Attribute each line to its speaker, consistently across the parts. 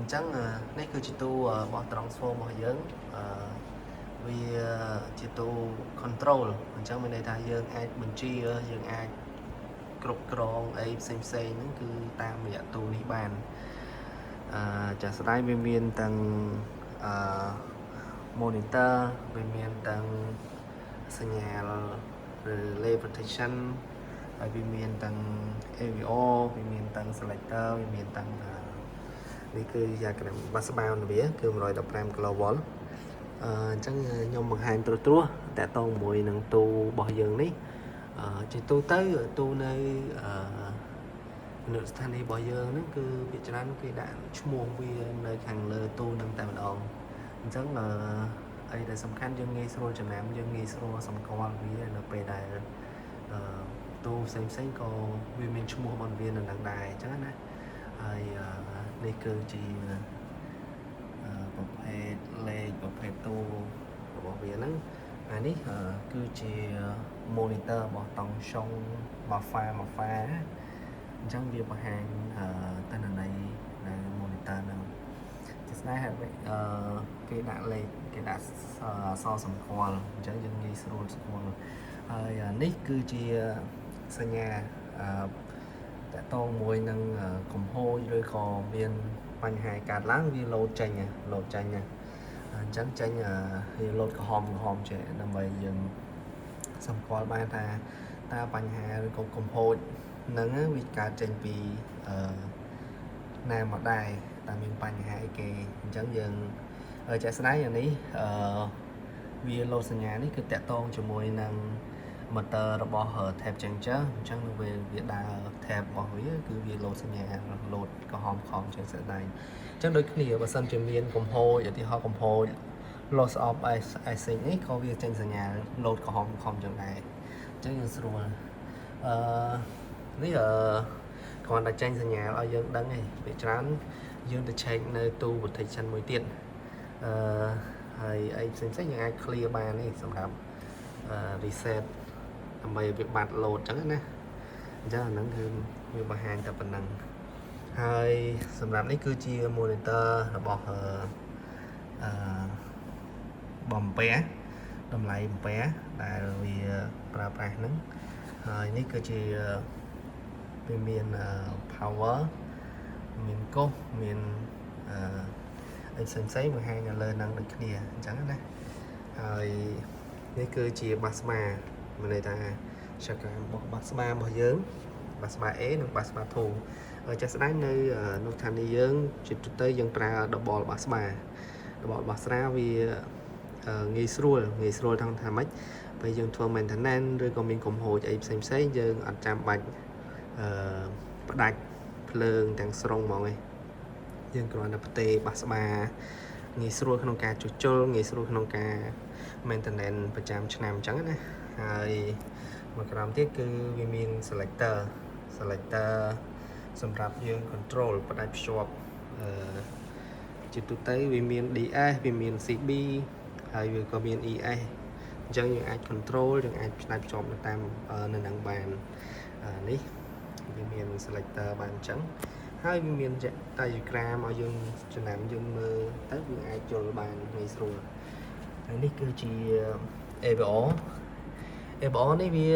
Speaker 1: chẳng này cứ chỉ tu bỏ transform bỏ dưỡng vì chỉ tu control chẳng bên đây ta dưỡng ai bình chi dưỡng ai cục cron ấy xem những cứ tam dạ tu đi bàn chả sai bên miền tầng monitor bên miền tầng signal relay protection bên miền tầng AVO bên miền tầng selector bên miền tầngនេះគឺយ៉ាងកណ្ដាលបាសបាវវាគឺ115 kV អញ្ចឹងខ្ញុំបង្ហាញត្រួសតាក់ទងជាមួយនឹងទូរបស់យើងនេះជាទូទៅទូនៅនៅស្ថានីយ៍របស់យើងហ្នឹងគឺភាគច្រើនគេដាក់ឈ្មោះវានៅខាងលើទូនឹងតែម្ដងអញ្ចឹងអីដែលសំខាន់យើងងាយស្រួលចំណាំយើងងាយស្រួលសម្គាល់វានៅពេលដែលទូផ្សេងក៏វាមានឈ្មោះរបស់វានៅនឹងដែរអញ្ចឹងណាហើយនេះគឺជាប្រភេទលេខប្រភេទទូរបស់វាហ្នឹងអានេះគឺជា monitor របស់តង់សុង Mafa អញ្ចឹងវាបង្ហាញទិន្នន័យនៅ monitor ហ្នឹងជាស្ដែងគេដាក់លេខគេដាក់អក្សរសម្គាល់អញ្ចឹងយើងងាយស្រួលស្គាល់ហើយនេះគឺជាសញ្ញាតកតងមួយនឹងកំហូរឬក៏មានបញ្ហាកើតឡើងវាលោតចេញអញ្ចឹងចេញវាលោតក្រហមចេះដើម្បីយើងសម្គាល់បានថាតើបញ្ហាឬក៏កំហូរហ្នឹងវាកើតចេញពីណាមកដែរតើមានបញ្ហាអីគេអញ្ចឹងយើងជាក់ស្ដែងអានេះវាលោតសញ្ញានេះគឺតកតងជាមួយនឹងmotor របស់ tab changer អញ្ចឹងវាដើរ tab របស់វាគឺវាលោតសញ្ញាលោតក្រហមខំចេញស្ដែងអញ្ចឹងដូចគ្នាបើសិនជាមានកំហូរឧទាហរណ៍កំហូរ loss of async នេះក៏វាចេញសញ្ញាលោតក្រហមខំចឹងដែរអញ្ចឹងយើងស្រួលនេះគ្រាន់តែចេញសញ្ញាឲ្យយើងដឹងឯងវាច្រើនយើងទៅ check នៅទូ protection មួយទៀតហើយអីផ្សេងយើងអាច clear បាននេះសម្រាប់reset ដើម្បីវាបាត់ load ចឹងណាអញ្ចឹងអាហ្នឹងគឺវាបង្ហាញតែប៉ុណ្ណឹងហើយសម្រាប់នេះគឺជា monitor របស់បំពេតម្លៃបំពេដែលវាប្រើប្រាស់ហ្នឹងហើយនេះគឺជាវាមាន power មានកោសមានអីផ្សេងបង្ហាញនៅលើហ្នឹងដូចគ្នាអញ្ចឹងណាហើយនេះគឺជា Basma មានន័យថាចក្រានរបស់ Basma របស់យើង Basma A និង Basma 2ចាស់ស្ដែងនៅនោះឋានីយើងជាទូទៅយើងប្រើ double Basma វាងាយស្រួលថាម៉េចពេលយើងធ្វើ maintenance ឬក៏មានកំហូរអីផ្សេងយើងអត់ចាំបាច់ផ្ដាច់ភ្លើងទាំងស្រុងហ្មងឯងយើងគ្រាន់តែផ្ទេរ Basma ងាយស្រួលក្នុងការជួសជុលងាយស្រួលក្នុងការ maintenance ប្រចាំឆ្នាំអញ្ចឹងណាហើយមួយក្រោមទៀតគឺវាមាន selector សម្រាប់យើង control ផ្ដាច់ភ្ជាប់ជាទូទៅវាមាន DS វាមាន CB ហើយវាក៏មាន ES អញ្ចឹងយើងអាច control យើងអាចផ្ដាច់ភ្ជាប់នៅតាមនៅនឹងបាននេះវាមាន selector បានអញ្ចឹងហើយវាមាន diagram ឲ្យយើងចំណាំយើងមើលទៅយើងអាចយល់បានងាយស្រួលហើយនេះគឺជា AVO នេះវា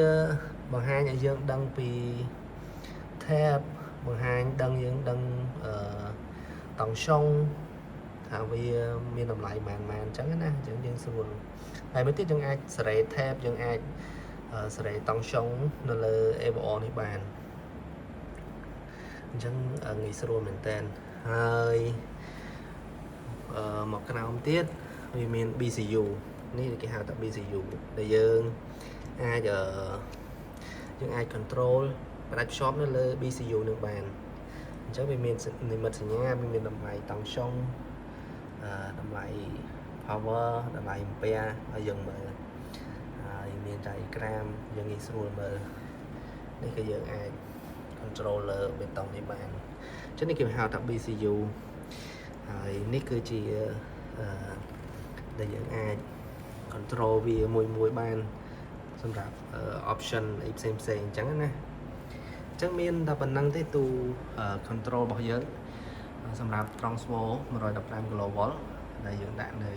Speaker 1: បង្ហាញឲ្យយើងដឹងពី tab បង្ហាញយើងដឹងតង់សុងថាវាមានតម្លៃប៉ុន្មានអញ្ចឹងណាអញ្ចឹងយើងស្រួលហើយមួយទៀតយើងអាចសេរី tab យើងអាចសេរីតង់សុងនៅលើ AVO នេះបានអញ្ចឹងងាយស្រួលមែនតើហើយមកក្រោមទៀតវាមាន BCU នេះគេហៅថា BCU ដែលយើងអាច control ផ្ដាច់ភ្ជាប់នៅលើ BCU នឹងបានអញ្ចឹងវាមាននិមិត្តសញ្ញាវាមានតម្លៃតង់សុងតម្លៃ power តម្លៃ ampere ឲ្យយើងមើលហើយមាន diagram យើងងាយស្រួលមើលនេះគឺយើងអាច control លើបេតុងនេះបានអញ្ចឹងនេះគេហៅថា BCU ហើយនេះគឺជាដែលយើងអាច control វាមួយបានសម្រាប់ option អីផ្សេងអញ្ចឹងណាអញ្ចឹងមានតែប៉ុណ្្នឹងទេទូ control របស់យើង សម្រាប់ Transvo 115 kV ដែលយើងដាក់នៅ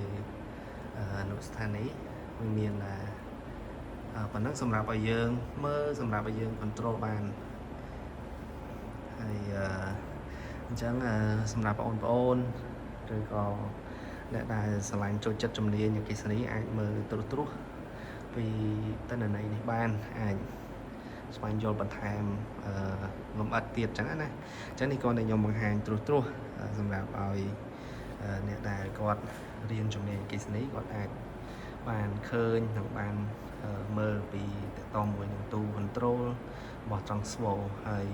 Speaker 1: នៅស្ថានីយ៍វាមានប៉ុណ្ណឹងសម្រាប់ឲ្យយើងមើលសម្រាប់ឲ្យយើង control បានហើយអញ្ចឹងសម្រាប់បងប្អូនឬក៏អ្នកដែលឆ្លាញ់ចូលចិត្តជំនាញអគ្គិសនីអាចមើលត្រួសពីទិន្នន័យនេះបានអាចស្វែងយល់បន្ថែមលម្អិតទៀតអញ្ចឹងណាអញ្ចឹងនេះក៏ខ្ញុំបង្ហាញត្រួសសម្រាប់ឲ្យអ្នកដែលគាត់រៀនជំនាញអគ្គិសនីគាត់អាចបានឃើញនិងបានមើលពីតកតមួយនឹងទូ control របស់ Transvo ហើយ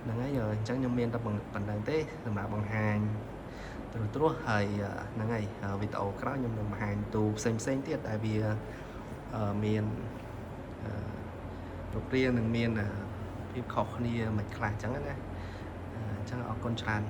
Speaker 1: ហ្នឹងហើយអញ្ចឹងខ្ញុំមានតែប៉ុណ្្នឹងទេសម្រាប់បង្ហាញត្រួសហើយហ្នឹងហើយវីដេអូក្រោយខ្ញុំនឹងបង្ហាញទូផ្សេងទៀតដែលវាមានរូបរាងនិងមានភាពខុសគ្នាមិនខ្លះអញ្ចឹងណាអញ្ចឹងអរគុណច្រើន